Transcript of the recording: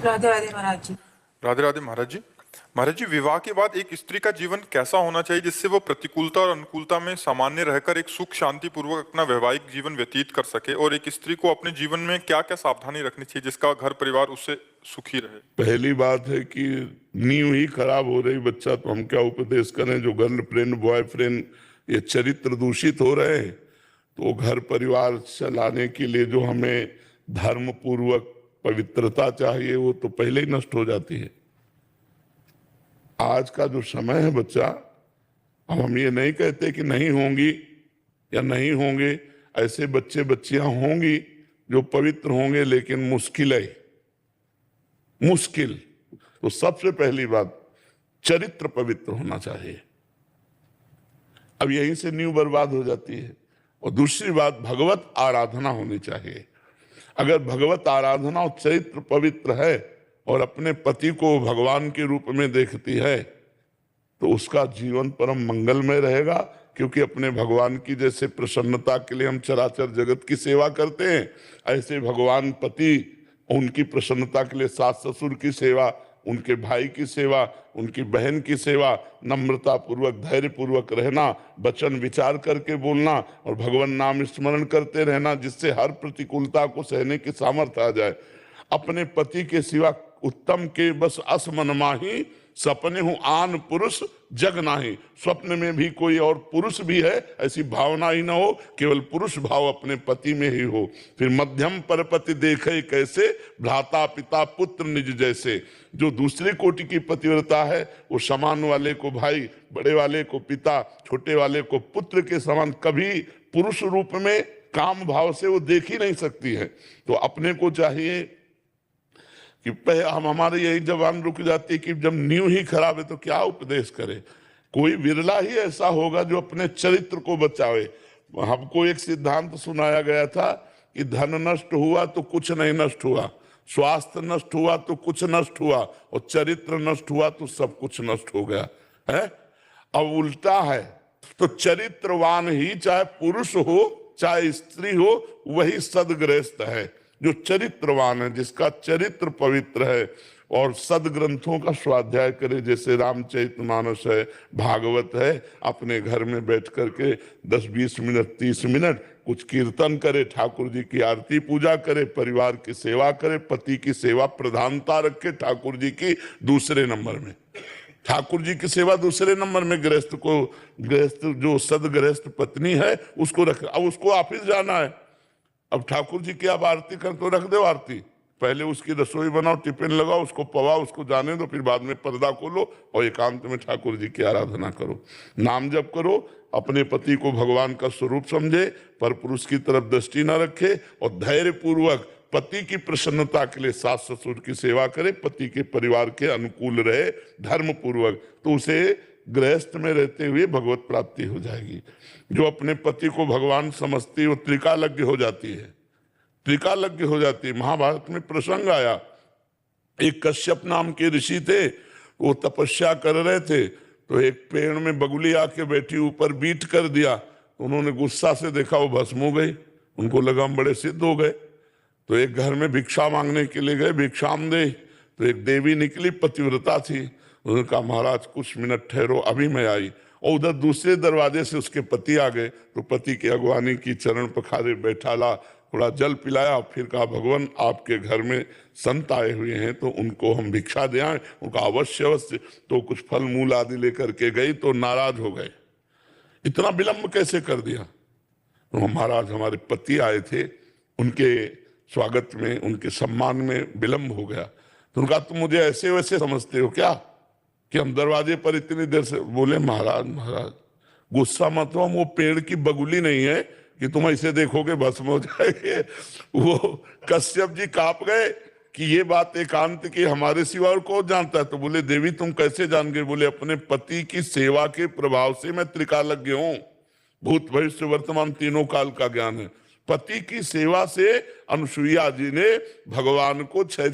राधे राधे महाराज जी। राधे राधे महाराज जी। महाराज जी, विवाह के बाद एक स्त्री का जीवन कैसा होना चाहिए जिससे वो प्रतिकूलता और अनुकूलता में सामान्य रहकर एक सुख शांति पूर्वक अपना वैवाहिक जीवन व्यतीत कर सके, और एक स्त्री को अपने जीवन में क्या क्या सावधानी रखनी चाहिए जिसका घर परिवार उससे सुखी रहे? पहली बात है कि नींव ही खराब हो रही बच्चा, तो हम क्या उपदेश करें? जो गर्लफ्रेंड बॉयफ्रेंड ये चरित्र दूषित हो रहे हैं, तो घर परिवार चलाने के लिए जो हमें धर्म पूर्वक पवित्रता चाहिए वो तो पहले ही नष्ट हो जाती है। आज का जो समय है बच्चा, अब हम ये नहीं कहते कि नहीं होंगी या नहीं होंगे, ऐसे बच्चे बच्चियां होंगी जो पवित्र होंगे, लेकिन मुश्किल है, मुश्किल। तो सबसे पहली बात, चरित्र पवित्र होना चाहिए। अब यहीं से नींव बर्बाद हो जाती है। और दूसरी बात, भगवत आराधना होनी चाहिए। अगर भगवत आराधना और चरित्र पवित्र है और अपने पति को भगवान के रूप में देखती है, तो उसका जीवन परम मंगलमय रहेगा। क्योंकि अपने भगवान की जैसे प्रसन्नता के लिए हम चराचर जगत की सेवा करते हैं, ऐसे भगवान पति उनकी प्रसन्नता के लिए सास ससुर की सेवा, उनके भाई की सेवा, उनकी बहन की सेवा, नम्रता पूर्वक धैर्य पूर्वक रहना, वचन विचार करके बोलना और भगवान नाम स्मरण करते रहना, जिससे हर प्रतिकूलता को सहने की सामर्थ्य आ जाए। अपने पति के सिवा उत्तम के बस अस मन माही, सपने हूं आन पुरुष जग नाही। स्वप्न में भी कोई और पुरुष भी है ऐसी भावना ही ना हो, केवल पुरुष भाव अपने पति में ही हो। फिर मध्यम परपति देखे कैसे, भ्राता पिता पुत्र निज जैसे। जो दूसरे कोटि की पतिव्रता है वो समान वाले को भाई, बड़े वाले को पिता, छोटे वाले को पुत्र के समान कभी पुरुष रूप में काम भाव से वो देख ही नहीं सकती है। तो अपने को चाहिए कि हम हमारे यही जवान रुक जाती है कि जब नींव ही खराब है तो क्या उपदेश करे। कोई विरला ही ऐसा होगा जो अपने चरित्र को बचावे। हमको एक सिद्धांत सुनाया गया था कि धन नष्ट हुआ तो कुछ नहीं नष्ट हुआ, स्वास्थ्य नष्ट हुआ तो कुछ नष्ट हुआ, और चरित्र नष्ट हुआ तो सब कुछ नष्ट हो गया है। अब उल्टा है, तो चरित्रवान ही चाहे पुरुष हो चाहे स्त्री हो वही सदगृहस्थ है। जो चरित्रवान है, जिसका चरित्र पवित्र है और सदग्रंथों का स्वाध्याय करे, जैसे रामचरितमानस है, भागवत है, अपने घर में बैठ करके 10-20 मिनट 30 मिनट कुछ कीर्तन करे, ठाकुर जी की आरती पूजा करे, परिवार की सेवा करे, पति की सेवा प्रधानता रखे, ठाकुर जी की दूसरे नंबर में, ठाकुर जी की सेवा दूसरे नंबर में, गृहस्थ जो सदगृहस्थ पत्नी है उसको रख। अब उसको ऑफिस जाना है, अब ठाकुर जी की आप आरती कर तो रख दो आरती, पहले उसकी रसोई बनाओ, टिफिन लगाओ, उसको पवाओ, उसको जाने दो, फिर बाद में पर्दा खोलो और एकांत में ठाकुर जी की आराधना करो, नाम जप करो। अपने पति को भगवान का स्वरूप समझे, पर पुरुष की तरफ दृष्टि न रखे, और धैर्य पूर्वक पति की प्रसन्नता के लिए सास ससुर की सेवा करे, पति के परिवार के अनुकूल रहे धर्म पूर्वक, तो उसे गृहस्थ में रहते हुए भगवत प्राप्ति हो जाएगी। जो अपने पति को भगवान समझती है वो त्रिकालज्ञ हो जाती है, त्रिकालज्ञ हो जाती है। महाभारत में प्रसंग आया, एक कश्यप नाम के ऋषि थे, वो तपस्या कर रहे थे, तो एक पेड़ में बगुली आके बैठी, ऊपर बीट कर दिया, तो उन्होंने गुस्सा से देखा वो भस्म हो गई, उनको लगा हम बड़े सिद्ध हो गए। तो एक घर में भिक्षा मांगने के लिए गए, भिक्षाम दे, तो एक देवी निकली, पतिव्रता थी, उन्होंने कहा महाराज कुछ मिनट ठहरो अभी मैं आई। और उधर दूसरे दरवाजे से उसके पति आ गए, तो पति की अगवानी की, चरण पखारे, बैठाला, थोड़ा जल पिलाया, फिर कहा भगवान आपके घर में संत आए हुए हैं तो उनको हम भिक्षा दे आए। उनका अवश्य अवश्य। तो कुछ फल मूल आदि लेकर के गई, तो नाराज हो गए, इतना विलंब कैसे कर दिया। तो महाराज हमारे पति आए थे, उनके स्वागत में उनके सम्मान में विलंब हो गया। तो उनका तुम मुझे ऐसे वैसे समझते हो क्या कि हम दरवाजे पर इतनी देर से। बोले महाराज महाराज गुस्सा मत हो, हम वो पेड़ की बगुली नहीं है कि तुम ऐसे देखोगे भस्म हो जाएंगे। वो कश्यप जी कांप गए कि ये बात एकांत की हमारे सिवा और कौन जानता है। तो बोले देवी तुम कैसे जान गए? बोले अपने पति की सेवा के प्रभाव से मैं त्रिकालज्ञ हूं, भूत भविष्य वर्तमान तीनों काल का ज्ञान है। पति की सेवा से अनुसुईया जी ने भगवान को 6